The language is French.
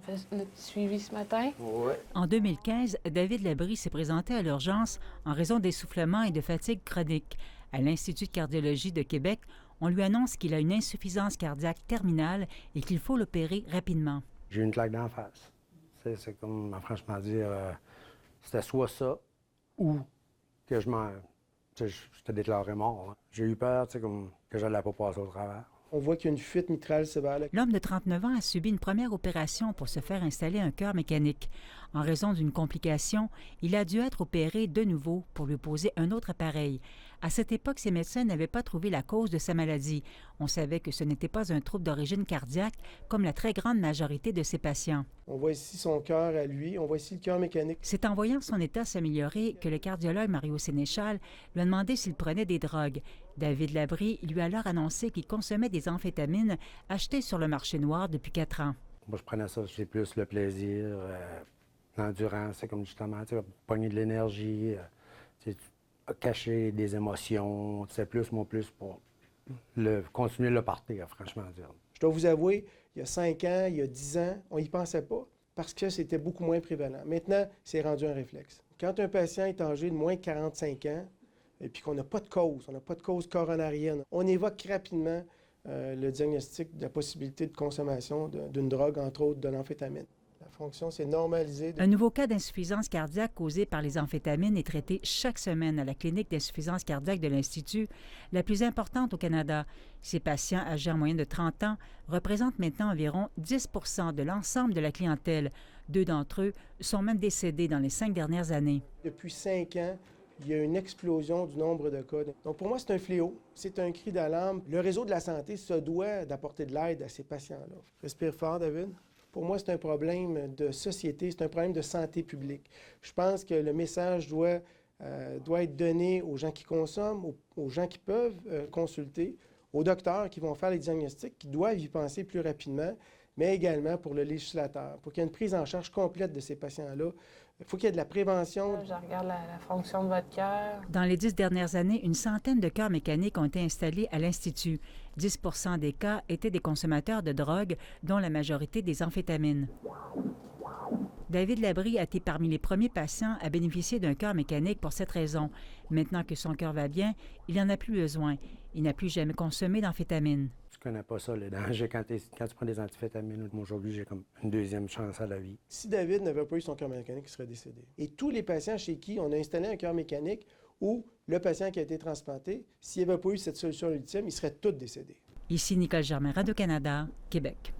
fait notre suivi ce matin. Oui. En 2015, David Labrie s'est présenté à l'urgence en raison d'essoufflement et de fatigue chronique. À l'Institut de cardiologie de Québec, on lui annonce qu'il a une insuffisance cardiaque terminale et qu'il faut l'opérer rapidement. J'ai eu une claque d'en face. C'est comme, franchement dire, c'était soit ça ou que je te déclarais mort. Hein. J'ai eu peur, comme que je n'allais pas passer au travers. On voit qu'il y a une fuite mitrale sévère. L'homme de 39 ans a subi une première opération pour se faire installer un cœur mécanique. En raison d'une complication, il a dû être opéré de nouveau pour lui poser un autre appareil. À cette époque, ses médecins n'avaient pas trouvé la cause de sa maladie. On savait que ce n'était pas un trouble d'origine cardiaque, comme la très grande majorité de ses patients. On voit ici son cœur à lui, on voit ici le cœur mécanique. C'est en voyant son état s'améliorer que le cardiologue Mario Sénéchal lui a demandé s'il prenait des drogues. David Labrie lui a alors annoncé qu'il consommait des amphétamines achetées sur le marché noir depuis 4 ans. Moi, je prenais ça, c'est plus le plaisir, l'endurance, c'est comme justement, pogner de l'énergie, cacher des émotions, c'est plus pour continuer le party, franchement dire. Je dois vous avouer, il y a 5 ans, il y a 10 ans, on n'y pensait pas parce que c'était beaucoup moins prévalent. Maintenant, c'est rendu un réflexe. Quand un patient est âgé de moins de 45 ans et puis qu'on n'a pas de cause, on n'a pas de cause coronarienne, on évoque rapidement le diagnostic de la possibilité de consommation d'une drogue, entre autres de l'amphétamine. La fonction s'est normalisée. Un nouveau cas d'insuffisance cardiaque causé par les amphétamines est traité chaque semaine à la clinique d'insuffisance cardiaque de l'Institut, la plus importante au Canada. Ces patients âgés en moyenne de 30 ans représentent maintenant environ 10 de l'ensemble de la clientèle. 2 d'entre eux sont même décédés dans les 5 dernières années. Depuis 5 ans, il y a une explosion du nombre de cas. Donc pour moi, c'est un fléau, c'est un cri d'alarme. Le réseau de la santé se doit d'apporter de l'aide à ces patients-là. Respire fort, David. Pour moi, c'est un problème de société, c'est un problème de santé publique. Je pense que le message doit être donné aux gens qui consomment, aux gens qui peuvent consulter, aux docteurs qui vont faire les diagnostics, qui doivent y penser plus rapidement, mais également pour le législateur, pour qu'il y ait une prise en charge complète de ces patients-là. Il faut qu'il y ait de la prévention. Je regarde la fonction de votre cœur. Dans les 10 dernières années, une centaine de cœurs mécaniques ont été installés à l'Institut. 10 des cas étaient des consommateurs de drogue, dont la majorité des amphétamines. David Labrie a été parmi les premiers patients à bénéficier d'un cœur mécanique pour cette raison. Maintenant que son cœur va bien, il n'en a plus besoin. Il n'a plus jamais consommé d'amphétamines. Tu connais pas ça, les dangers. Quand tu prends des amphétamines, aujourd'hui, j'ai comme une deuxième chance à la vie. Si David n'avait pas eu son cœur mécanique, il serait décédé. Et tous les patients chez qui on a installé un cœur mécanique ou le patient qui a été transplanté, s'il n'y avait pas eu cette solution ultime, ils seraient tous décédés. Ici Nicole Germain, Radio-Canada, Québec.